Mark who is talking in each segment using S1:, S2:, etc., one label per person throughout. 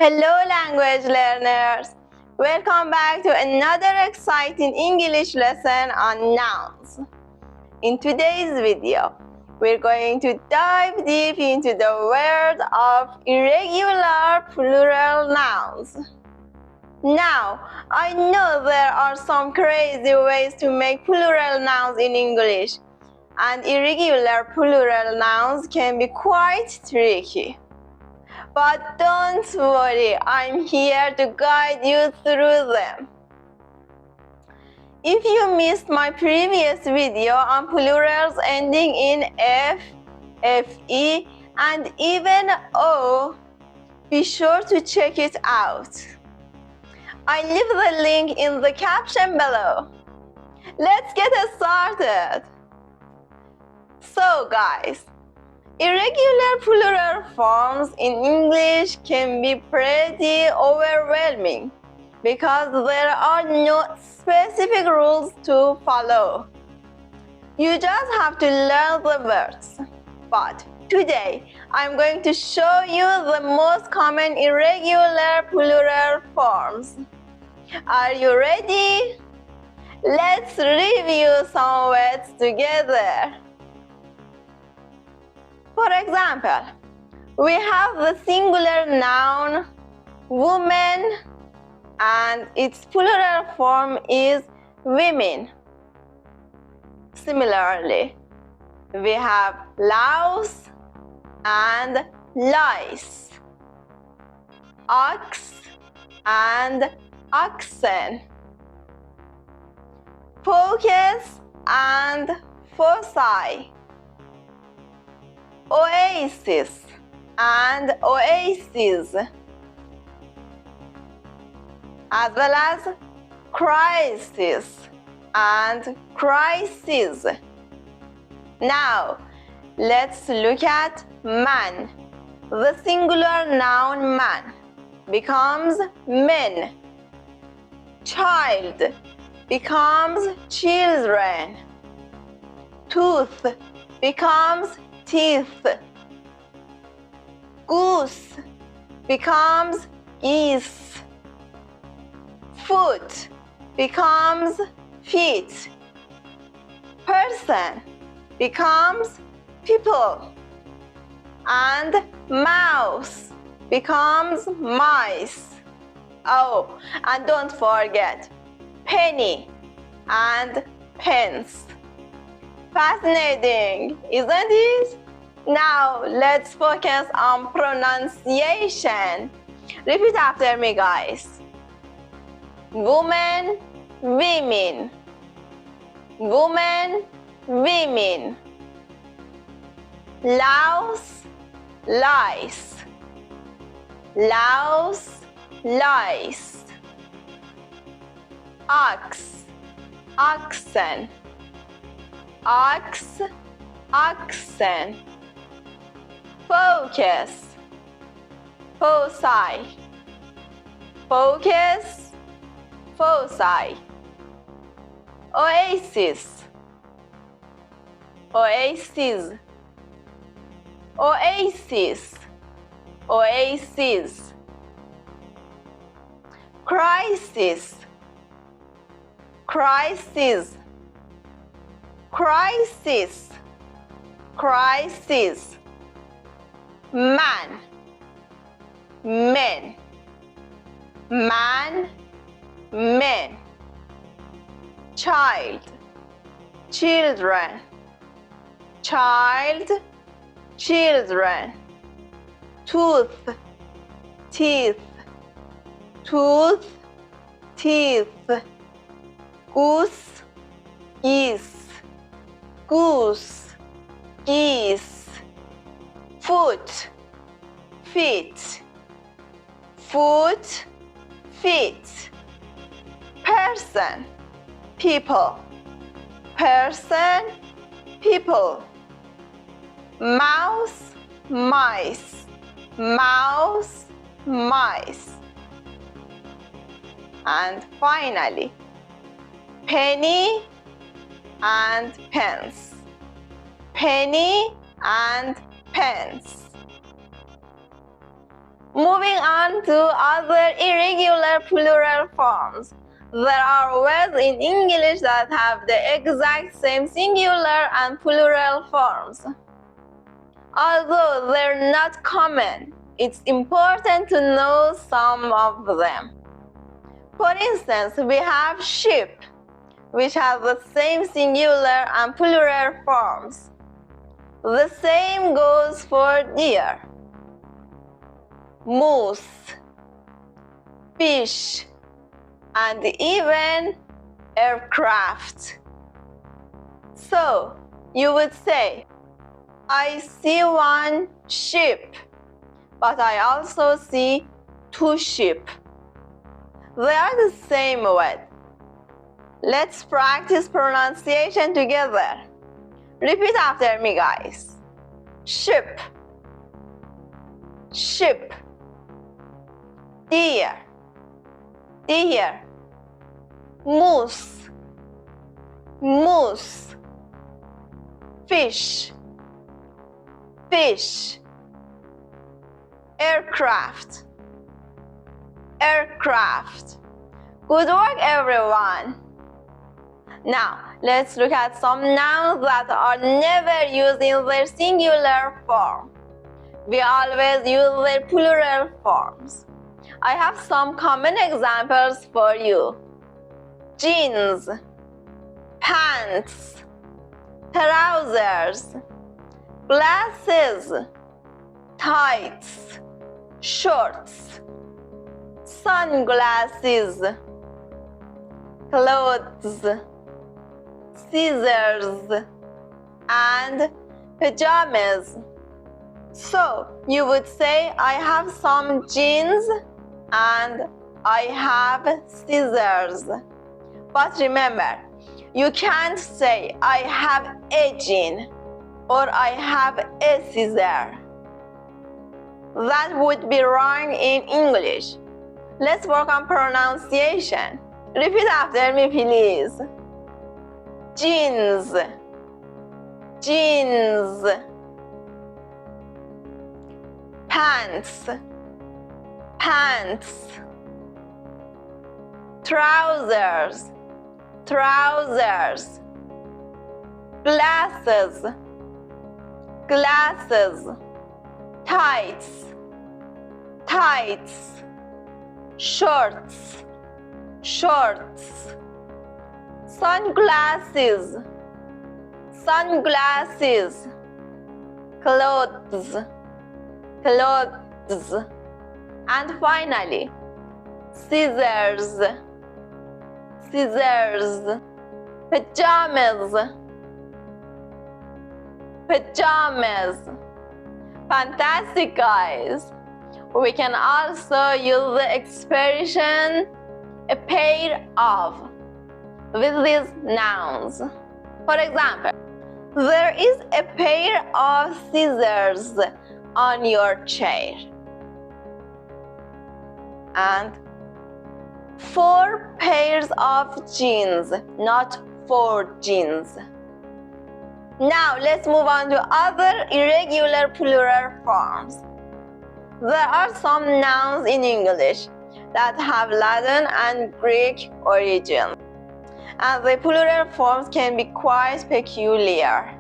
S1: Hello language learners! Welcome back to another exciting English lesson on nouns. In today's video, we're going to dive deep into the world of irregular plural nouns. Now, I know there are some crazy ways to make plural nouns in English, and irregular plural nouns can be quite tricky. But don't worry, I'm here to guide you through them. If you missed my previous video on plurals ending in F, FE, and even O, be sure to check it out. I leave the link in the caption below. Let's get started. So guys, irregular plural forms in English can be pretty overwhelming because there are no specific rules to follow. You just have to learn the words. But today, I'm going to show you the most common irregular plural forms. Are you ready? Let's review some words together. For example, we have the singular noun woman and its plural form is women. Similarly, we have louse and lice, ox and oxen, focus and foci, oasis and oases, as well as crisis and crises. Now, let's look at man. The singular noun man becomes men. Child becomes children. Tooth becomes teeth. Goose becomes geese. Foot becomes feet. Person becomes people. And mouse becomes mice. Oh, and don't forget penny and pence. Fascinating, isn't it? Now, let's focus on pronunciation. Repeat after me, guys. Woman, women. Woman, women. Louse, lice. Louse, lice. Ox, oxen. Ox, oxen. Focus, foci. Focus, foci. Oasis, oasis. Oasis, oasis. Crisis, crisis. Crisis, crisis. Man, men. Man, men. Child, children. Child, children. Tooth, teeth. Tooth, teeth. Goose, geese. Goose, geese. Foot, feet. Foot, feet. Person, people. Person, people. Mouse, mice. Mouse, mice. And finally, penny and pence. Penny and pence. Moving on on to other irregular plural forms. There are words in English that have the exact same singular and plural forms. Although they're not common, it's important to know some of them. For instance, we have sheep, which has the same singular and plural forms. The same goes for deer, moose, fish, and even aircraft. So, you would say, I see one sheep, but I also see two sheep. They are the same word. Let's practice pronunciation together. Repeat after me, guys. Sheep, sheep. Deer, deer. Moose, moose. Fish, fish. Aircraft, aircraft. Good work, everyone. Now, let's look at some nouns that are never used in their singular form. We always use their plural forms. I have some common examples for you. Jeans, pants, trousers, glasses, tights, shorts, sunglasses, clothes, scissors, and pajamas. So, you would say, I have some jeans and I have scissors. But remember, you can't say, I have a jean or I have a scissor. That would be wrong in English. Let's work on pronunciation. Repeat after me, please. Jeans, jeans. Pants, pants. Trousers, trousers. Glasses, glasses. Tights, tights. Shorts, shorts. Sunglasses, sunglasses. Clothes, clothes. And finally, scissors, scissors. Pajamas, pajamas. Fantastic, guys. We can also use the expression a pair of with these nouns. For example, there is a pair of scissors on your chair. And 4 pairs of jeans, not 4 jeans. Now let's move on to other irregular plural forms. There are some nouns in English that have Latin and Greek origins, and the plural forms can be quite peculiar.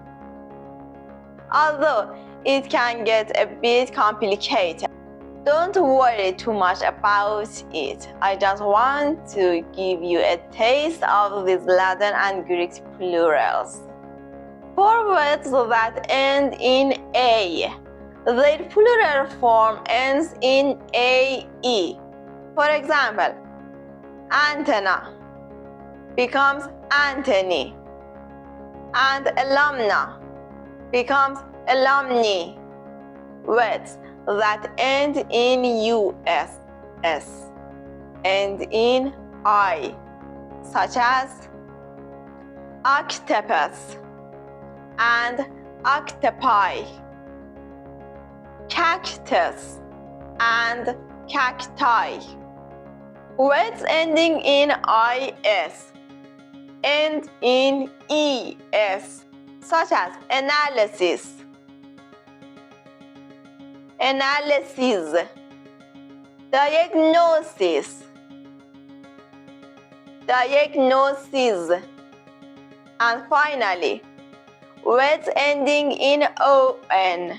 S1: Although it can get a bit complicated, don't worry too much about it. I just want to give you a taste of these Latin and Greek plurals. For words that end in A, their plural form ends in AE. For example, antenna becomes Anthony, and alumna becomes alumni. Words that end in US end in I, such as octopus and octopi, cactus and cacti. Words ending in IS end in ES, such as analysis, analyses, diagnosis, diagnosis, and finally, words ending in on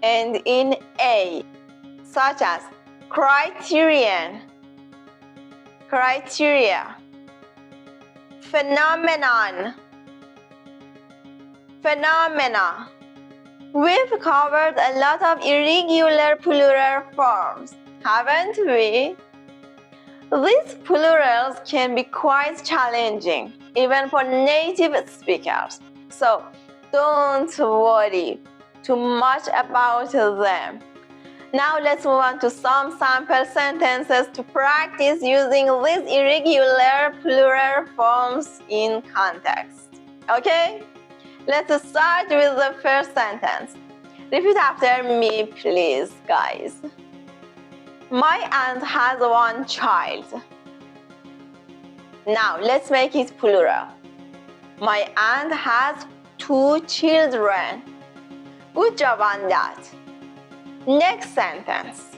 S1: and in a, such as criterion, criteria, phenomenon, phenomena. We've covered a lot of irregular plural forms, haven't we? These plurals can be quite challenging, even for native speakers. So don't worry too much about them. Now let's move on to some sample sentences to practice using these irregular plural forms in context. Okay? Let's start with the first sentence. Repeat after me, please, guys. My aunt has one child. Now, let's make it plural. My aunt has 2 children. Good job on that. Next sentence.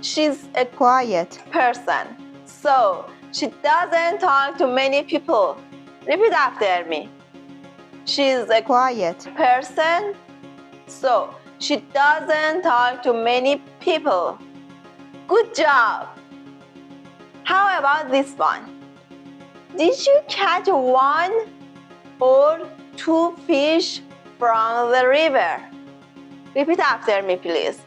S1: She's a quiet person, so she doesn't talk to many people. Repeat after me. She's a quiet person, so she doesn't talk to many people. Good job! How about this one? Did you catch 1 or 2 fish from the river? Repeat after me, please.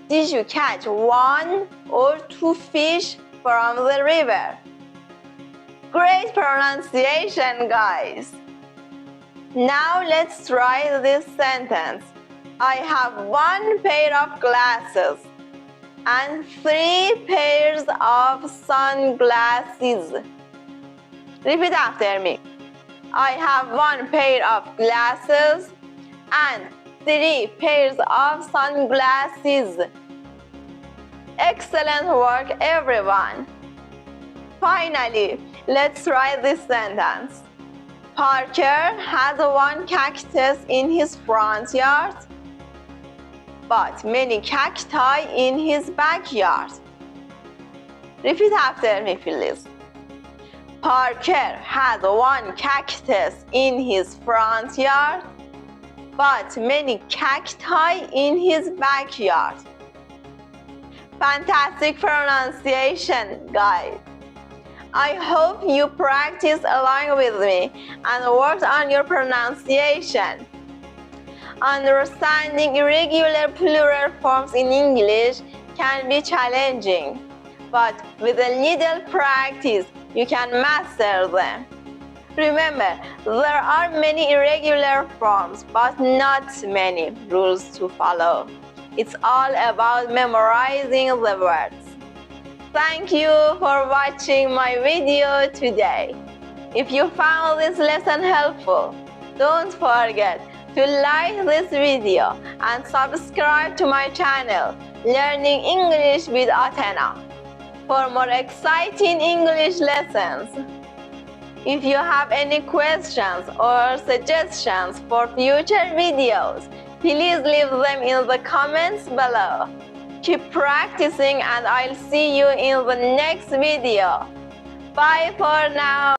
S1: Did you catch 1 or 2 fish from the river? Great pronunciation, guys! Now let's try this sentence. I have 1 pair of glasses and 3 pairs of sunglasses. Repeat after me. I have 1 pair of glasses and 3 pairs of sunglasses. Excellent work, everyone. Finally, let's try this sentence. Parker has 1 cactus in his front yard, but many cacti in his backyard. Repeat after me, please. Parker has 1 cactus in his front yard, but many cacti in his backyard. Fantastic pronunciation, guys. I hope you practiced along with me and worked on your pronunciation. Understanding irregular plural forms in English can be challenging, but with a little practice, you can master them. Remember, there are many irregular forms, but not many rules to follow. It's all about memorizing the words. Thank you for watching my video today. If you found this lesson helpful, don't forget to like this video and subscribe to my channel, Learning English with Atena, for more exciting English lessons. If you have any questions or suggestions for future videos, please leave them in the comments below. Keep practicing and I'll see you in the next video. Bye for now.